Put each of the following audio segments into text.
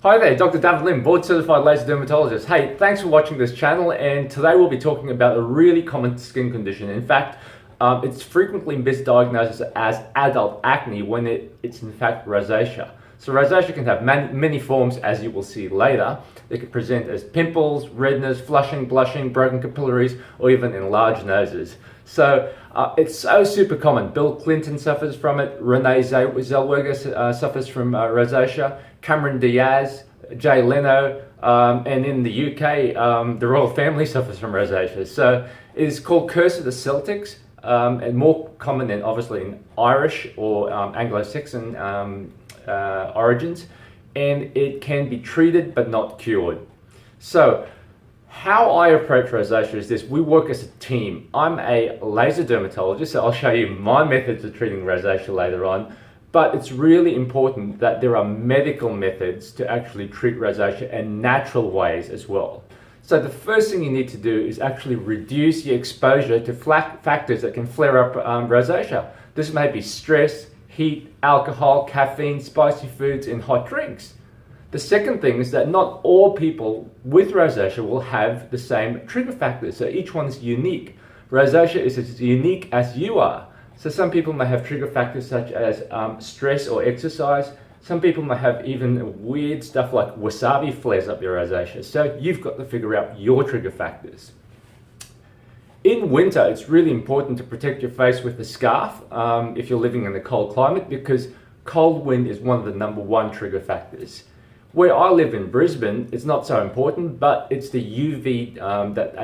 Hi there, Dr. David Lim, board certified laser dermatologist. Hey, thanks for watching this channel, and today we'll be talking about a really common skin condition. In fact, it's frequently misdiagnosed as adult acne when it's in fact rosacea. So rosacea can have many forms, as you will see later. It can present as pimples, redness, flushing, blushing, broken capillaries, or even enlarged noses. So it's so super common. Bill Clinton suffers from it, Renee Zellweger suffers from rosacea, Cameron Diaz, Jay Leno, and in the UK, the royal family suffers from rosacea. So it is called curse of the Celtics, and more common than obviously in Irish or Anglo-Saxon origins, and it can be treated but not cured. So how I approach rosacea is this: we work as a team. I'm a laser dermatologist, so I'll show you my methods of treating rosacea later on, but it's really important that there are medical methods to actually treat rosacea and natural ways as well. So the first thing you need to do is actually reduce your exposure to factors that can flare up rosacea. This may be stress, heat, alcohol, caffeine, spicy foods, and hot drinks. The second thing is that not all people with rosacea will have the same trigger factors, so each one's unique. Rosacea is as unique as you are. So some people may have trigger factors such as stress or exercise. Some people may have even weird stuff like wasabi flares up your rosacea. So you've got to figure out your trigger factors. In winter, it's really important to protect your face with a scarf if you're living in a cold climate, because cold wind is one of the #1 trigger factors. Where I live in Brisbane, it's not so important, but it's the UV that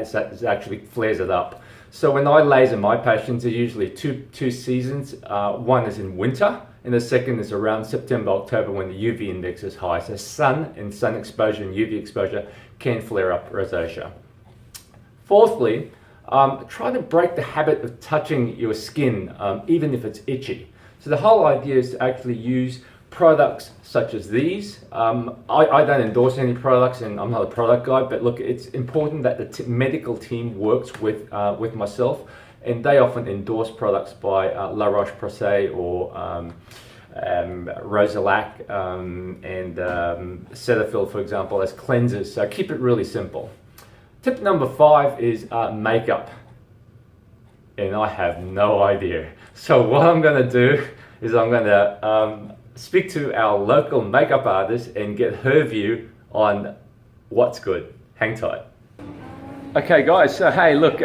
actually flares it up. So when I laser my patients, there are usually two seasons. One is in winter, and the second is around September, October, when the UV index is high. So sun and sun exposure and UV exposure can flare up rosacea. Fourthly, try to break the habit of touching your skin, even if it's itchy. So the whole idea is to actually use products such as these. I don't endorse any products, and I'm not a product guy, but look, it's important that the medical team works with myself, and they often endorse products by La Roche-Posay or Rosalac and Cetaphil, for example, as cleansers. So keep it really simple. Tip number 5 is makeup, and I have no idea. So what I'm going to do is I'm going to speak to our local makeup artist and get her view on what's good. Hang tight. Okay guys, so hey, look,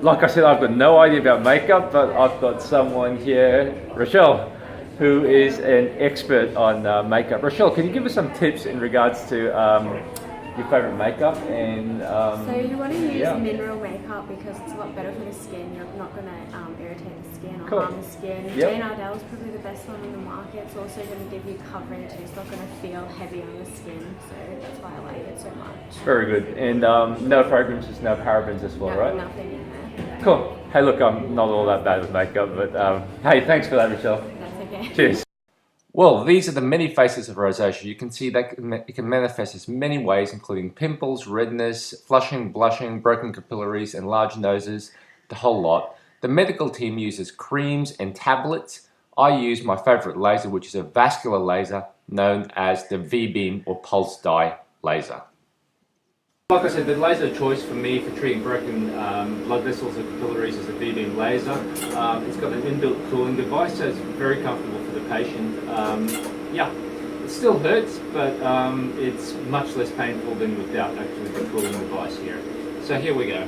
like I said, I've got no idea about makeup, but I've got someone here, Rochelle, who is an expert on makeup. Rochelle, can you give us some tips in regards to your favorite makeup? And so you want to use mineral makeup because it's a lot better for the skin. You're not going to irritate the skin or harm the skin. Jane Ardell's probably the best one on the market. It's also going to give you coverage. It's not going to feel heavy on your skin, so that's why I like it so much. Very good. And no fragrances, no parabens as well, right? Nothing in there. Cool. Hey, look, I'm not all that bad with makeup, but hey, thanks for that, Rochelle. That's okay. Cheers. Well, these are the many faces of rosacea. You can see that it can manifest as many ways, including pimples, redness, flushing, blushing, broken capillaries, enlarged noses, the whole lot. The medical team uses creams and tablets. I use my favorite laser, which is a vascular laser known as the V-beam or pulse dye laser. Like I said, the laser choice for me for treating broken blood vessels and capillaries is the V-beam laser. It's got an inbuilt cooling device, so it's very comfortable for the patient. Yeah, it still hurts, but it's much less painful than without actually the cooling device here. So here we go.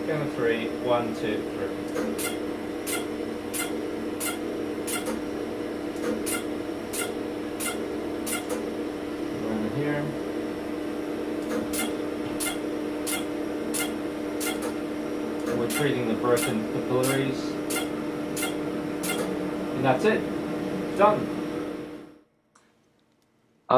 Count of 3, 1, 2, 3. Around here. We're treating the broken capillaries, and that's it. Done.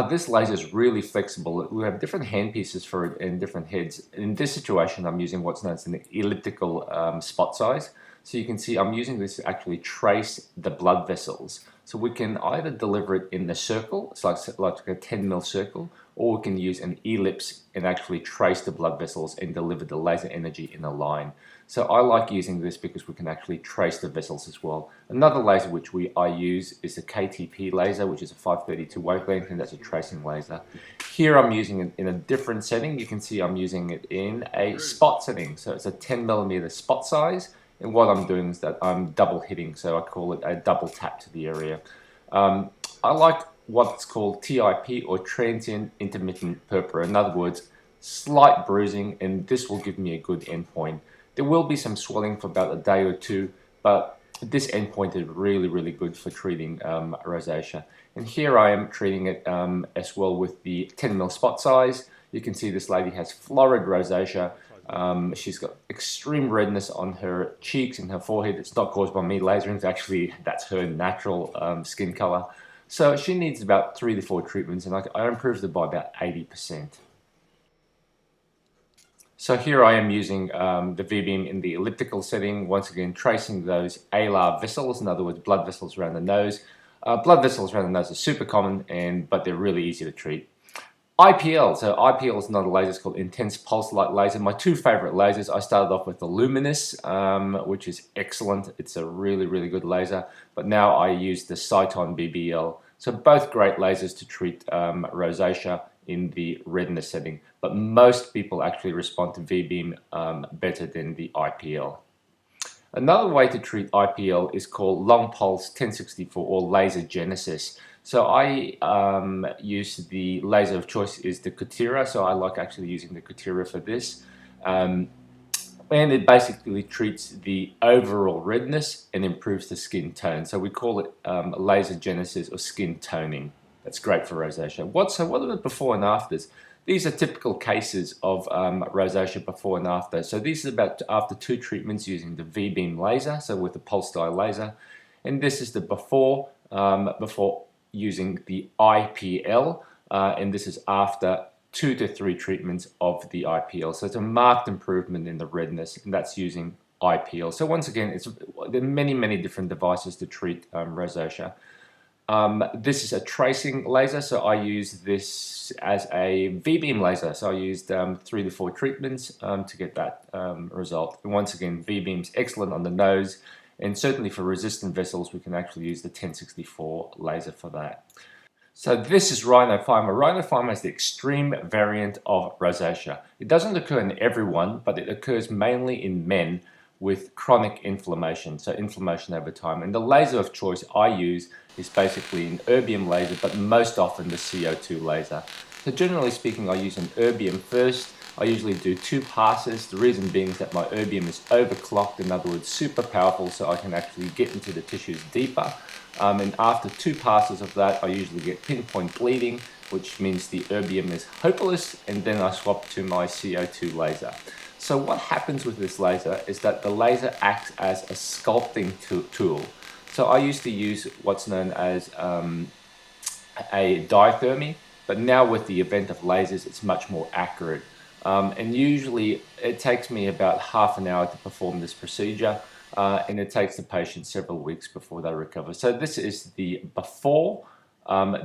This laser is really flexible. We have different hand pieces for it and different heads. In this situation, I'm using what's known as an elliptical spot size. So you can see I'm using this to actually trace the blood vessels. So we can either deliver it in a circle, it's like a 10 mil circle, or we can use an ellipse and actually trace the blood vessels and deliver the laser energy in a line. So I like using this because we can actually trace the vessels as well. Another laser which I use is a KTP laser, which is a 532 wavelength, and that's a tracing laser. Here I'm using it in a different setting. You can see I'm using it in a spot setting. So it's a 10 millimeter spot size. And what I'm doing is that I'm double hitting, so I call it a double tap to the area. I like what's called TIP, or transient intermittent purpura. In other words, slight bruising, and this will give me a good endpoint. There will be some swelling for about a day or two, but this endpoint is really, really good for treating rosacea. And here I am treating it as well with the 10 mil spot size. You can see this lady has florid rosacea. She's got extreme redness on her cheeks and her forehead. It's not caused by me lasering, it's actually, that's her natural skin color. So she needs about 3 to 4 treatments, and I improved it by about 80%. So here I am using the V-beam in the elliptical setting, once again tracing those alar vessels, in other words blood vessels around the nose. Blood vessels around the nose are super common, but they're really easy to treat. IPL, so IPL is not a laser, it's called intense pulse light laser. My two favorite lasers, I started off with the Luminous, which is excellent. It's a really, really good laser, but now I use the Cyton BBL. So both great lasers to treat rosacea in the redness setting, but most people actually respond to V-beam better than the IPL. Another way to treat IPL is called long pulse 1064 or laser genesis. So I use the laser of choice is the Kutira, so I like actually using the Kutira for this. And it basically treats the overall redness and improves the skin tone. So we call it laser genesis or skin toning. That's great for rosacea. What are the before and afters? These are typical cases of rosacea before and after. So these are about after 2 treatments using the V-beam laser, so with the pulse dye laser. And this is the before using the IPL, and this is after 2 to 3 treatments of the IPL. So it's a marked improvement in the redness, and that's using IPL. So once again, there are many, many different devices to treat rosacea. This is a tracing laser, so I use this as a V-beam laser. So I used 3 to 4 treatments to get that result. And once again, V-beam's excellent on the nose, and certainly for resistant vessels, we can actually use the 1064 laser for that. So this is rhinophyma. Rhinophyma is the extreme variant of rosacea. It doesn't occur in everyone, but it occurs mainly in men with chronic inflammation, so inflammation over time. And the laser of choice I use is basically an erbium laser, but most often the CO2 laser. So generally speaking, I use an erbium first. I usually do 2 passes. The reason being is that my erbium is overclocked, in other words, super powerful, so I can actually get into the tissues deeper. And after 2 passes of that, I usually get pinpoint bleeding, which means the erbium is hopeless, and then I swap to my CO2 laser. So what happens with this laser is that the laser acts as a sculpting tool. So I used to use what's known as a diathermy, but now with the advent of lasers, it's much more accurate. And usually it takes me about half an hour to perform this procedure, and it takes the patient several weeks before they recover. So this is the before.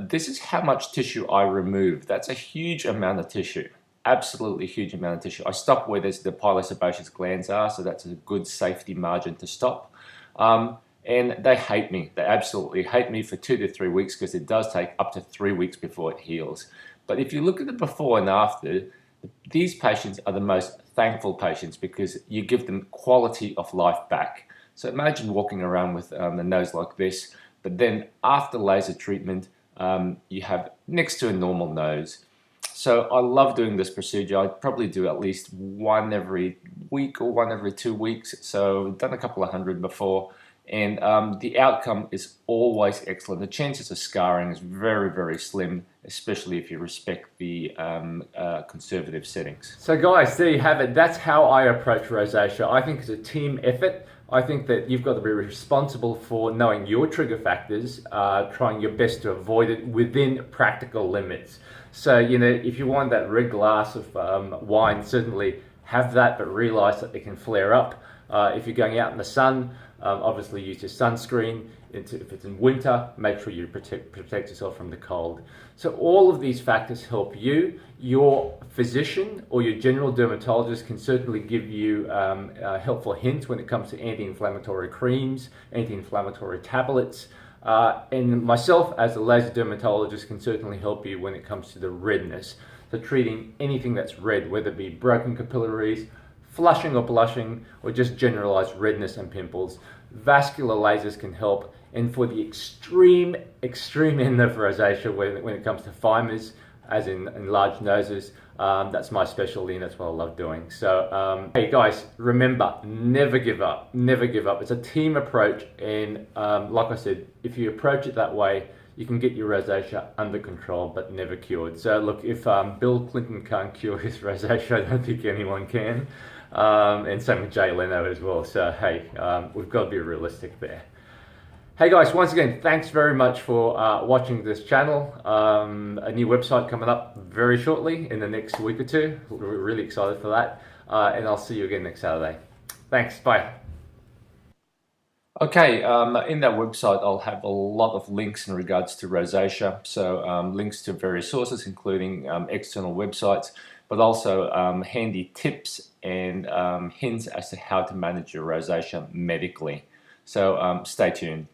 This is how much tissue I remove. That's a huge amount of tissue. Absolutely huge amount of tissue. I stop where the pilosebaceous glands are, so that's a good safety margin to stop. And they hate me. They absolutely hate me for 2 to 3 weeks because it does take up to 3 weeks before it heals. But if you look at the before and after, these patients are the most thankful patients because you give them quality of life back. So imagine walking around with the nose like this, but then after laser treatment, you have next to a normal nose. So I love doing this procedure. I probably do at least 1 every week or 1 every 2 weeks. So I've done a couple of hundred before, and the outcome is always excellent. The chances of scarring is very, very slim, especially if you respect the conservative settings. So guys, there you have it. That's how I approach rosacea. I think it's a team effort. I think that you've got to be responsible for knowing your trigger factors, trying your best to avoid it within practical limits. So, you know, if you want that red glass of wine, certainly have that, but realize that it can flare up. If you're going out in the sun, obviously use your sunscreen. if it's in winter, make sure you protect yourself from the cold. So all of these factors help you. Your physician or your general dermatologist can certainly give you helpful hints when it comes to anti-inflammatory creams, anti-inflammatory tablets. And myself as a laser dermatologist can certainly help you when it comes to the redness. So treating anything that's red, whether it be broken capillaries, flushing or blushing, or just generalized redness and pimples. Vascular lasers can help. And for the extreme end of rosacea, when it comes to phimers, as in large noses, that's my specialty and that's what I love doing. So, hey guys, remember, never give up, never give up. It's a team approach, and like I said, if you approach it that way, you can get your rosacea under control, but never cured. So look, if Bill Clinton can't cure his rosacea, I don't think anyone can. And same with Jay Leno as well. So hey, we've got to be realistic there. Hey guys, once again, thanks very much for watching this channel. A new website coming up very shortly in the next week or two. We're really excited for that. And I'll see you again next Saturday. Thanks, bye. Okay, in that website, I'll have a lot of links in regards to rosacea. So links to various sources, including external websites, but also handy tips and hints as to how to manage your rosacea medically. So stay tuned.